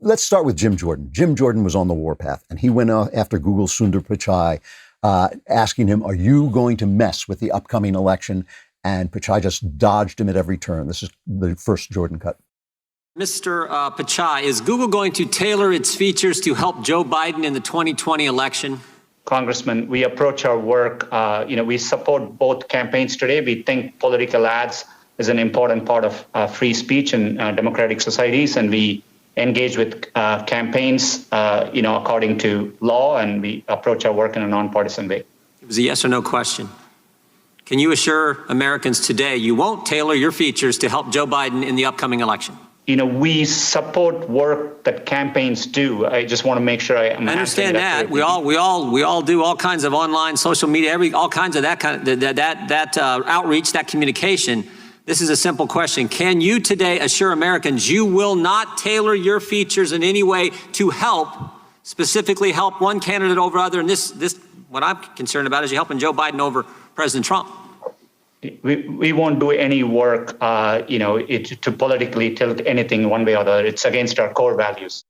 let's start with Jim Jordan. Jim Jordan was on the warpath, and he went after Google Sundar Pichai, asking him, are you going to mess with the upcoming election? And Pichai just dodged him at every turn. This is the first Jordan cut. Mr. Pichai, is Google going to tailor its features to help Joe Biden in the 2020 election? Congressman, we approach our work, we support both campaigns today. We think political ads is an important part of free speech in democratic societies, and we engage with campaigns, according to law, and we approach our work in a nonpartisan way. It was a yes or no question. Can you assure Americans today you won't tailor your features to help Joe Biden in the upcoming election? We support work that campaigns do. I just want to make sure I understand that. We all do all kinds of online, social media, all kinds of that outreach, that communication. This is a simple question. Can you today assure Americans you will not tailor your features in any way to specifically help one candidate over other? And this, what I'm concerned about is you helping Joe Biden over President Trump. We won't do any work, to politically tilt anything one way or the other. It's against our core values.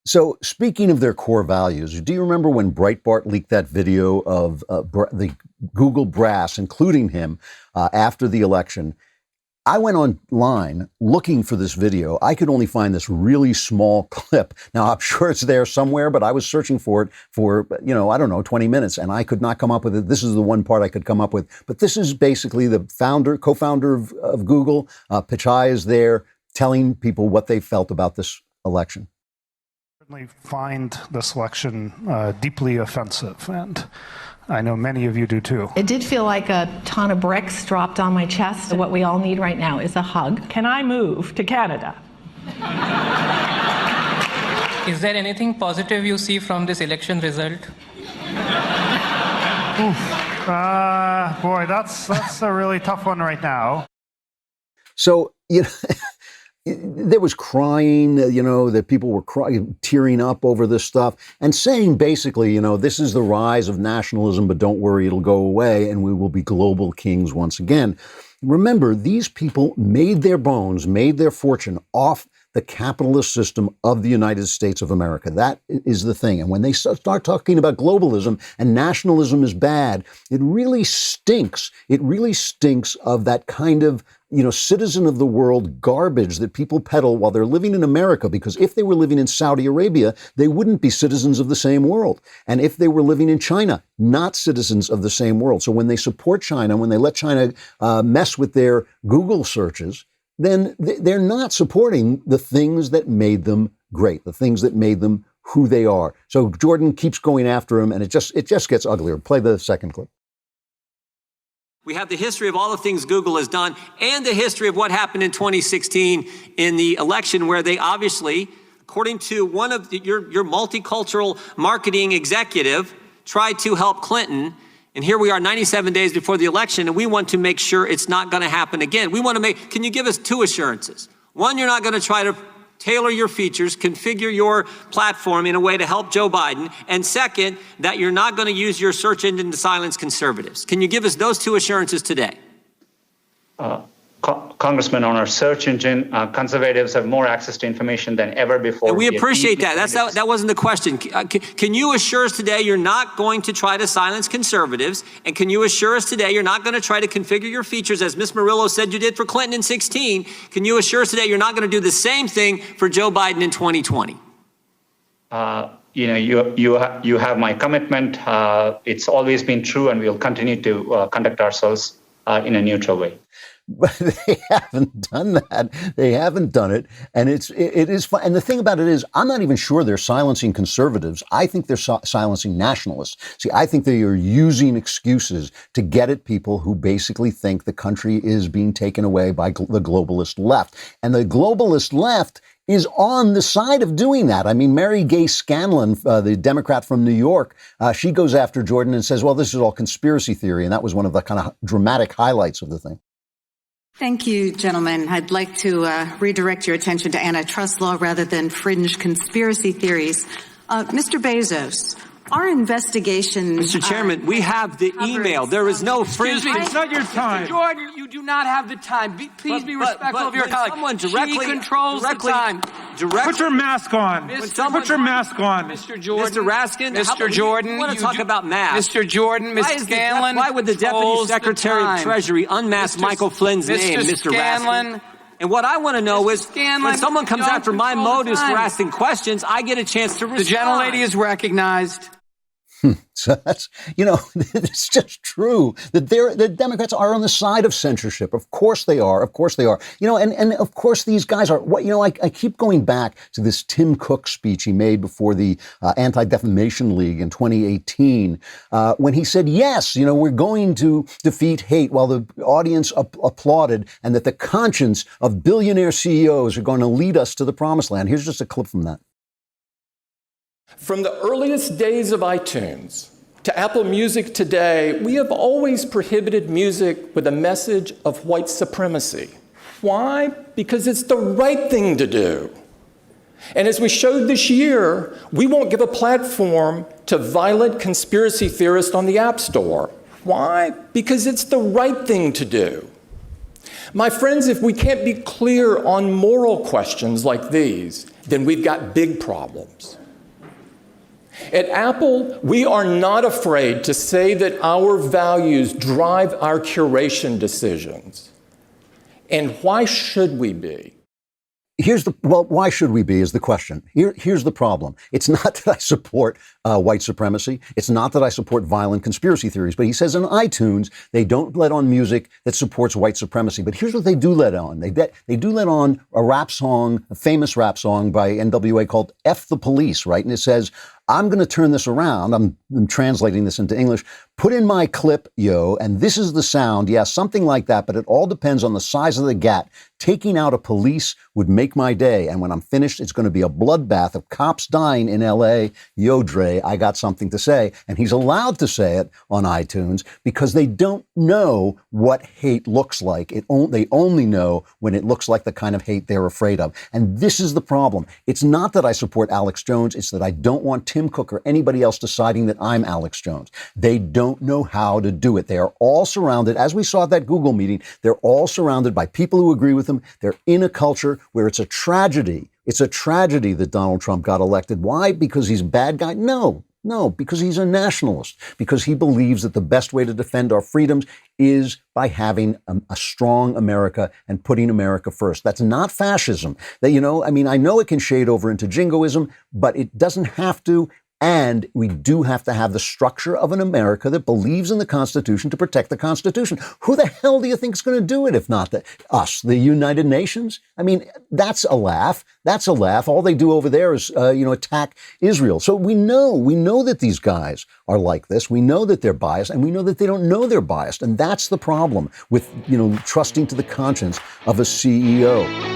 So speaking of their core values, do you remember when Breitbart leaked that video of the Google brass, including him, after the election? I went online looking for this video. I could only find this really small clip. Now, I'm sure it's there somewhere, but I was searching for it for, 20 minutes, and I could not come up with it. This is the one part I could come up with. But this is basically the co-founder of Google. Pichai is there telling people what they felt about this election. I certainly find this election deeply offensive, and I know many of you do too. It did feel like a ton of bricks dropped on my chest. What we all need right now is a hug. Can I move to Canada? Is there anything positive you see from this election result? Boy, that's a really tough one right now. So, there was crying, that people were crying, tearing up over this stuff and saying basically, this is the rise of nationalism, but don't worry, it'll go away and we will be global kings once again. Remember, these people made their bones, made their fortune off the capitalist system of the United States of America. That is the thing. And when they start talking about globalism and nationalism is bad, it really stinks. It really stinks of that kind of, citizen of the world garbage that people peddle while they're living in America. Because if they were living in Saudi Arabia, they wouldn't be citizens of the same world. And if they were living in China, not citizens of the same world. So when they support China, when they let China mess with their Google searches, then they're not supporting the things that made them great, the things that made them who they are. So Jordan keeps going after him, and it just gets uglier. Play the second clip. We have the history of all the things Google has done and the history of what happened in 2016 in the election, where they obviously, according to one of your multicultural marketing executive, tried to help Clinton. And here we are 97 days before the election, and we want to make sure it's not going to happen again. Can you give us two assurances? One, you're not going to try to tailor your features, configure your platform in a way to help Joe Biden. And second, that you're not going to use your search engine to silence conservatives. Can you give us those two assurances today? Congressman, on our search engine, conservatives have more access to information than ever before. And we appreciate that. That wasn't the question. Can you assure us today you're not going to try to silence conservatives? And can you assure us today you're not going to try to configure your features, as Ms. Murillo said you did for Clinton in 2016? Can you assure us today you're not going to do the same thing for Joe Biden in 2020? You have my commitment. It's always been true, and we'll continue to conduct ourselves in a neutral way. But they haven't done that. They haven't done it. And it is fun. And the thing about it is, I'm not even sure they're silencing conservatives. I think they're silencing nationalists. See, I think they are using excuses to get at people who basically think the country is being taken away by the globalist left. And the globalist left is on the side of doing that. I mean, Mary Gay Scanlon, the Democrat from New York, she goes after Jordan and says, well, this is all conspiracy theory. And that was one of the kind of dramatic highlights of the thing. Thank you, gentlemen. I'd like to redirect your attention to antitrust law rather than fringe conspiracy theories. Mr. Bezos, Our investigation... Mr. Chairman, we have the email. There is no Excuse me, free... it's not your time. Mr. Jordan, you do not have the time. Please be respectful of your colleague. Someone She directly controls the time. Put your mask on. Put your mask on. Mr. Jordan. Mr. Raskin. Mr. Jordan. You want to talk about masks. Mr. Jordan, Ms. Scanlon. Why would the Deputy Secretary of Treasury unmask Michael Flynn's name, Mr. Raskin? And what I want to know is, when someone comes after my motives for asking questions, I get a chance to respond. The gentlelady is recognized. So that's, it's just true that the Democrats are on the side of censorship. Of course they are. Of course they are. And of course these guys are. I keep going back to this Tim Cook speech he made before the Anti-Defamation League in 2018, when he said, yes, we're going to defeat hate, while the audience applauded, and that the conscience of billionaire CEOs are going to lead us to the promised land. Here's just a clip from that. From the earliest days of iTunes to Apple Music today, we have always prohibited music with a message of white supremacy. Why? Because it's the right thing to do. And as we showed this year, we won't give a platform to violent conspiracy theorists on the App Store. Why? Because it's the right thing to do. My friends, if we can't be clear on moral questions like these, then we've got big problems. At Apple, we are not afraid to say that our values drive our curation decisions. And why should we be? Why should we be is the question. Here's the problem. It's not that I support white supremacy. It's not that I support violent conspiracy theories. But he says in iTunes, they don't let on music that supports white supremacy. But here's what they do let on. They do let on a rap song, a famous rap song by NWA called F the Police, right? And it says, I'm going to turn this around. I'm translating this into English. Put in my clip, yo, and this is the sound. Yeah, something like that, but it all depends on the size of the gat. Taking out a police would make my day. And when I'm finished, it's going to be a bloodbath of cops dying in L.A. Yo, Dre, I got something to say. And he's allowed to say it on iTunes because they don't know what hate looks like. They only know when it looks like the kind of hate they're afraid of. And this is the problem. It's not that I support Alex Jones. It's that I don't want Tim Cook or anybody else deciding that I'm Alex Jones. They don't know how to do it. They are all surrounded, as we saw at that Google meeting, they're all surrounded by people who agree with them. They're in a culture where it's a tragedy. It's a tragedy that Donald Trump got elected. Why? Because he's a bad guy? No, because he's a nationalist, because he believes that the best way to defend our freedoms is by having a strong America and putting America first. That's not fascism. I know it can shade over into jingoism, but it doesn't have to. And we do have to have the structure of an America that believes in the Constitution to protect the Constitution. Who the hell do you think is going to do it if not us, the United Nations? I mean, that's a laugh. That's a laugh. All they do over there is, attack Israel. So we know that these guys are like this. We know that they're biased, and we know that they don't know they're biased. And that's the problem with, trusting to the conscience of a CEO.